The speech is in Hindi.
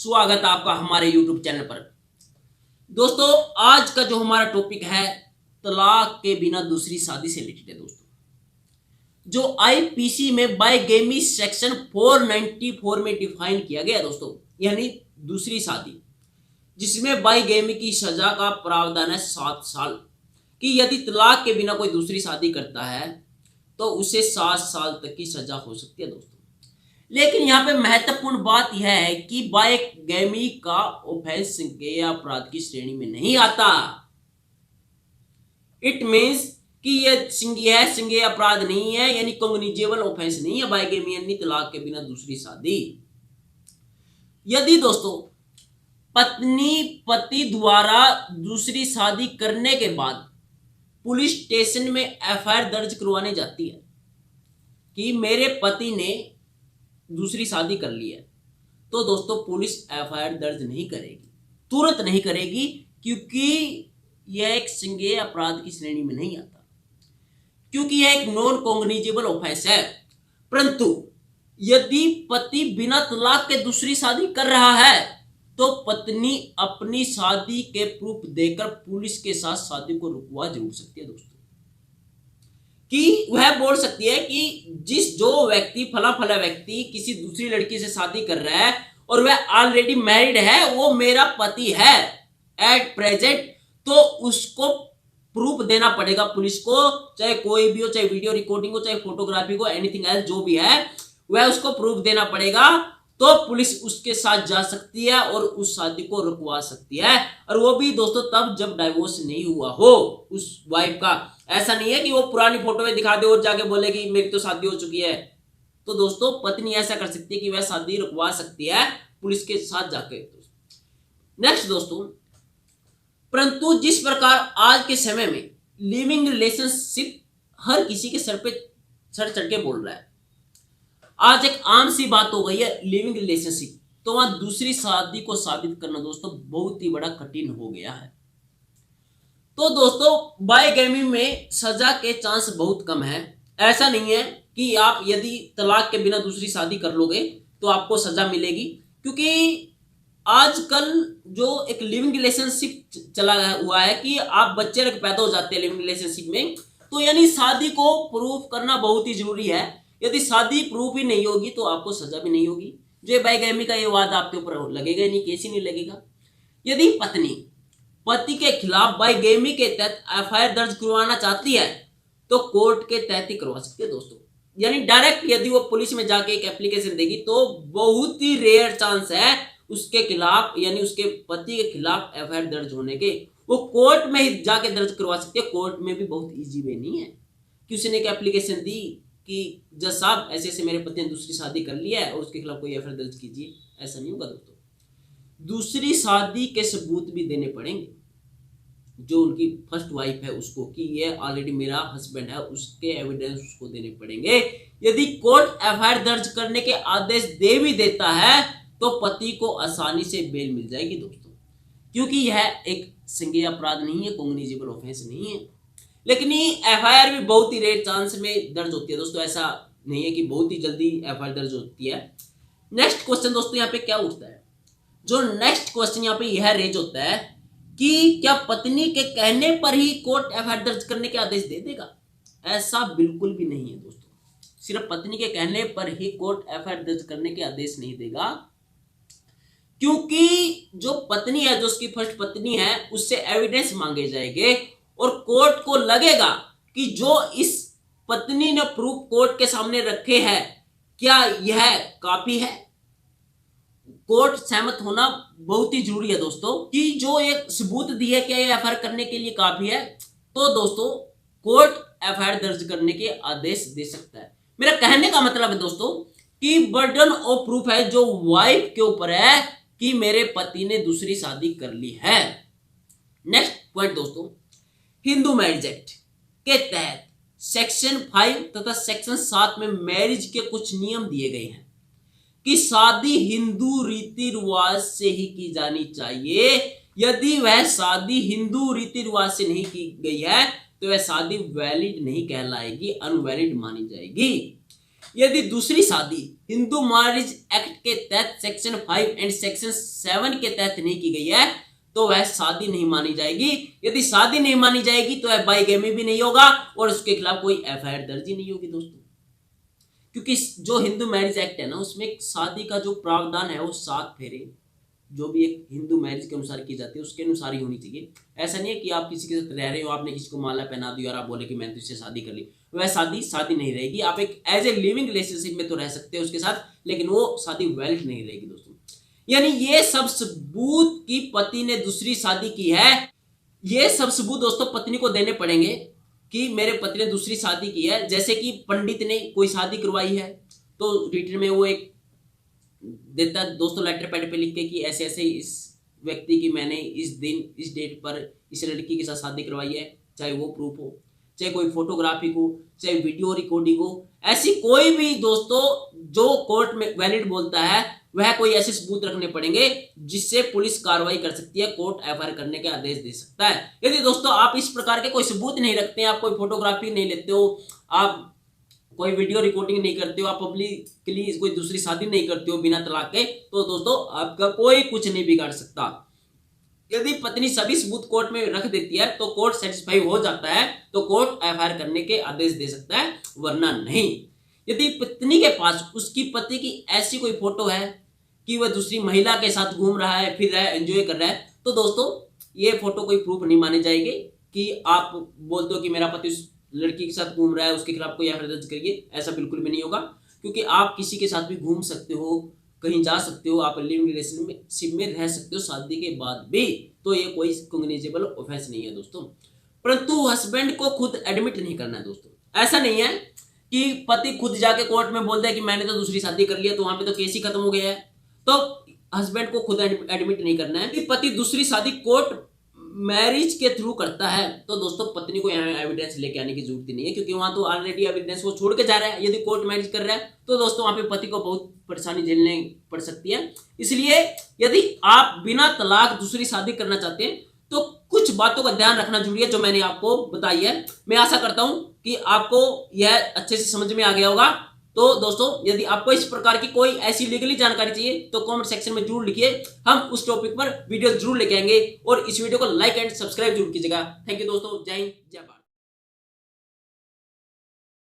स्वागत है आपका हमारे YouTube चैनल पर। दोस्तों, आज का जो हमारा टॉपिक है तलाक के बिना दूसरी शादी से रिलेटेड है। दोस्तों, जो आईपीसी में बाइगेमी सेक्शन 494 में डिफाइन किया गया दोस्तों, यानी दूसरी शादी, जिसमें बाइगेमी की सजा का प्रावधान है 7 साल कि यदि तलाक के बिना कोई दूसरी शादी करता है तो उसे 7 साल तक की सजा हो सकती है दोस्तों। लेकिन यहाँ पे महत्वपूर्ण बात यह है कि बाइगेमी का ऑफेंस संज्ञेय अपराध की श्रेणी में नहीं आता। इट मीन्स कि यह संज्ञेय अपराध नहीं है, यानी कॉग्निजेबल ऑफेंस नहीं है बाइगेमी, यानी तलाक के बिना दूसरी शादी। यदि दोस्तों पत्नी पति द्वारा दूसरी शादी करने के बाद पुलिस स्टेशन में एफआईआर दर्ज करवाने जाती है कि मेरे पति ने दूसरी शादी कर ली है, तो दोस्तों पुलिस एफआईआर दर्ज नहीं करेगी, तुरंत नहीं करेगी, क्योंकि यह एक संज्ञेय अपराध की श्रेणी में नहीं आता, क्योंकि यह एक नॉन कॉग्निजेबल ऑफेंस है। परंतु यदि पति बिना तलाक के दूसरी शादी कर रहा है तो पत्नी अपनी शादी के प्रूफ देकर पुलिस के साथ शादी को रुकवा जरूर सकती है दोस्तों। कि वह बोल सकती है कि जो व्यक्ति फला व्यक्ति किसी दूसरी लड़की से शादी कर रहा है और वह ऑलरेडी मैरिड है, वो मेरा पति है एट प्रेजेंट, तो उसको प्रूफ देना पड़ेगा पुलिस को, चाहे कोई भी हो, चाहे वीडियो रिकॉर्डिंग हो, चाहे फोटोग्राफी हो, एनीथिंग एल्स जो भी है वह उसको प्रूफ देना पड़ेगा, तो पुलिस उसके साथ जा सकती है और उस शादी को रुकवा सकती है। और वो भी दोस्तों तब जब डाइवोर्स नहीं हुआ हो उस वाइफ का। ऐसा नहीं है कि वो पुरानी फोटो में दिखा दे और जाके बोले कि मेरी तो शादी हो चुकी है। तो दोस्तों पत्नी ऐसा कर सकती है कि वह शादी रुकवा सकती है पुलिस के साथ जाके। नेक्स्ट दोस्तों, परंतु जिस प्रकार आज के समय में लिविंग रिलेशनशिप हर किसी के सर चढ़ के बोल रहा है, आज एक आम सी बात हो गई है लिविंग रिलेशनशिप, तो वहां दूसरी शादी को साबित करना दोस्तों बहुत ही बड़ा कठिन हो गया है। तो दोस्तों बाइगेमी में सजा के चांस बहुत कम है। ऐसा नहीं है कि आप यदि तलाक के बिना दूसरी शादी कर लोगे तो आपको सजा मिलेगी, क्योंकि आजकल जो एक लिविंग रिलेशनशिप चला हुआ है कि आप बच्चे पैदा हो जाते हैं लिविंग रिलेशनशिप में, तो यानी शादी को प्रूफ करना बहुत ही जरूरी है। यदि शादी प्रूफ ही नहीं होगी तो आपको सजा भी नहीं होगी। जो बाइगेमी का ये वाद आपके ऊपर लगेगा नहीं, कैसे नहीं लगेगा। यदि पत्नी पति के खिलाफ बाइगेमी के तहत एफआईआर दर्ज करवाना चाहती है तो कोर्ट के तहत ही करवा सकती है दोस्तों। यानी डायरेक्ट यदि वो पुलिस में जाके एक एप्लीकेशन देगी तो बहुत ही रेयर चांस है उसके खिलाफ, यानी उसके पति के खिलाफ एफआईआर दर्ज होने के। वो कोर्ट में ही जाके दर्ज करवा सकती है। कोर्ट में भी बहुत ईजी वे नहीं है कि उसने एक एप्लीकेशन दी कि जज साहब ऐसे ऐसे मेरे पति ने दूसरी शादी कर ली है और उसके खिलाफ कोई एफआईआर दर्ज कीजिए। ऐसा नहीं होगा दोस्तों। दूसरी शादी के सबूत भी देने पड़ेंगे, जो उनकी फर्स्ट वाइफ है उसको, कि ये ऑलरेडी मेरा हस्बैंड है, उसके एविडेंस उसको देने पड़ेंगे। यदि कोर्ट एफआईआर दर्ज करने के आदेश दे भी देता है तो पति को आसानी से बेल मिल जाएगी दोस्तों, क्योंकि यह एक संज्ञेय अपराध नहीं है, कॉग्निजेबल ऑफेंस नहीं है। लेकिन ये एफआईआर भी बहुत ही रेयर चांस में दर्ज होती है दोस्तों। ऐसा नहीं है कि बहुत ही जल्दी एफआईआर दर्ज होती है। नेक्स्ट क्वेश्चन दोस्तों यहाँ पे क्या उठता है, जो नेक्स्ट क्वेश्चन यहाँ पे यह रेज होता है कि क्या पत्नी के कहने पर ही कोर्ट एफआईआर दर्ज करने के आदेश दे देगा? ऐसा बिल्कुल भी नहीं है दोस्तों। सिर्फ पत्नी के कहने पर ही कोर्ट एफआईआर दर्ज करने के आदेश नहीं देगा, क्योंकि जो पत्नी है, जो उसकी फर्स्ट पत्नी है, उससे एविडेंस मांगे जाएंगे और कोर्ट को लगेगा कि जो इस पत्नी ने प्रूफ कोर्ट के सामने रखे हैं क्या यह काफी है। कोर्ट सहमत होना बहुत ही जरूरी है दोस्तों, कि जो एक सबूत दिए क्या ये एफआईआर करने के लिए काफी है, तो दोस्तों कोर्ट एफआईआर दर्ज करने के आदेश दे सकता है। मेरा कहने का मतलब है दोस्तों कि बर्डन ऑफ प्रूफ है जो वाइफ के ऊपर है कि मेरे पति ने दूसरी शादी कर ली है। नेक्स्ट पॉइंट दोस्तों, हिंदू मैरिज एक्ट के तहत सेक्शन 5 तथा सेक्शन 7 में मैरिज के कुछ नियम दिए गए हैं कि शादी हिंदू रीति रिवाज से ही की जानी चाहिए। यदि वह शादी हिंदू रीति रिवाज से नहीं की गई है तो वह शादी वैलिड नहीं कहलाएगी, अनवैलिड मानी जाएगी। यदि दूसरी शादी हिंदू मैरिज एक्ट के तहत सेक्शन 5 एंड सेक्शन 7 के तहत नहीं की गई है तो वह शादी नहीं मानी जाएगी। यदि शादी नहीं मानी जाएगी तो वह बाइगेमी भी नहीं होगा और उसके खिलाफ कोई एफआईआर दर्ज ही नहीं होगी दोस्तों। क्योंकि जो हिंदू मैरिज एक्ट है ना, उसमें शादी का जो प्रावधान है वो 7 फेरे जो भी एक हिंदू मैरिज के अनुसार की जाती है उसके अनुसार ही होनी चाहिए। ऐसा नहीं है कि आप किसी के साथ रह रहे हो, आपने किसी को माला पहना दी और आप बोले कि मैंने तुझसे शादी कर ली, वह शादी नहीं रहेगी। आप एक एज ए लिविंग रिलेशनशिप में तो रह सकते हो उसके साथ, लेकिन वो शादी वैलिड नहीं रहेगी दोस्तों। यानी ये सब सबूत कि पति ने दूसरी शादी की है, ये सब सबूत दोस्तों पत्नी को देने पड़ेंगे कि मेरे पति ने दूसरी शादी की है। जैसे कि पंडित ने कोई शादी करवाई है तो रिटर्न में वो एक देता है दोस्तों, लेटर पैड पे लिख के कि ऐसे ऐसे इस व्यक्ति की मैंने इस दिन इस डेट पर इस लड़की के साथ शादी करवाई है, चाहे वो प्रूफ हो, चाहे कोई फोटोग्राफी हो, चाहे वीडियो रिकॉर्डिंग हो, ऐसी कोई भी दोस्तों जो कोर्ट में वैलिड बोलता है वह कोई ऐसे सबूत रखने पड़ेंगे जिससे पुलिस कार्रवाई कर सकती है, कोर्ट एफआईआर करने के आदेश दे सकता है। यदि दोस्तों आप इस प्रकार के कोई सबूत नहीं रखते हैं, आप कोई फोटोग्राफी नहीं लेते हो, आप कोई वीडियो रिकॉर्डिंग नहीं करते हो, आप पब्लिकली कोई दूसरी शादी नहीं करते हो बिना तलाक के, तो दोस्तों आपका कोई कुछ नहीं बिगाड़ सकता। यदि पत्नी सभी सबूत कोर्ट में रख देती है तो कोर्ट सेटिस्फाई हो जाता है तो कोर्ट एफआईआर करने के आदेश दे सकता है, वरना नहीं। यदि पत्नी के पास उसकी पति की ऐसी कोई फोटो है कि वह दूसरी महिला के साथ घूम रहा है, फिर रहा है, एंजॉय कर रहा है, तो दोस्तों ये फोटो कोई प्रूफ नहीं मानी जाएगी कि आप बोलते हो कि मेरा पति उस लड़की के साथ घूम रहा है, उसके खिलाफ कोई एफआईआर दर्ज करिए, ऐसा बिल्कुल भी नहीं होगा। क्योंकि आप किसी के साथ भी घूम सकते हो, कहीं जा सकते हो, आप लिविंग रिलेशनशिप में रह सकते हो शादी के बाद भी, तो ये कोई कॉग्निजेबल ऑफेंस नहीं है दोस्तों। परंतु हस्बैंड को खुद एडमिट नहीं करना है दोस्तों। ऐसा नहीं है कि पति खुद जाके कोर्ट में बोलता है कि मैंने तो दूसरी शादी कर लिया, तो वहां पे तो केस ही खत्म हो गया है, तो हस्बैंड को खुद एडमिट नहीं करना है। कि पति दूसरी शादी कोर्ट मैरिज के थ्रू करता है तो दोस्तों पत्नी को यहाँ एविडेंस लेके आने की जरूरत नहीं है, क्योंकि वहां तो ऑलरेडी एविडेंस वो छोड़ के जा रहा है। यदि कोर्ट मैरिज कर रहा है तो दोस्तों वहां पे पति को बहुत परेशानी झेलने पड़ सकती है। इसलिए यदि आप बिना तलाक दूसरी शादी करना चाहते हैं तो कुछ बातों का ध्यान रखना जरूरी है जो मैंने आपको बताई है। मैं आशा करता हूं कि आपको यह अच्छे से समझ में आ गया होगा। तो दोस्तों यदि आपको इस प्रकार की कोई ऐसी लीगली जानकारी चाहिए तो कमेंट सेक्शन में जरूर लिखिए, हम उस टॉपिक पर वीडियो जरूर लेके आएंगे। और इस वीडियो को लाइक एंड सब्सक्राइब जरूर कीजिएगा। थैंक यू दोस्तों, जय हिंद, जय भारत।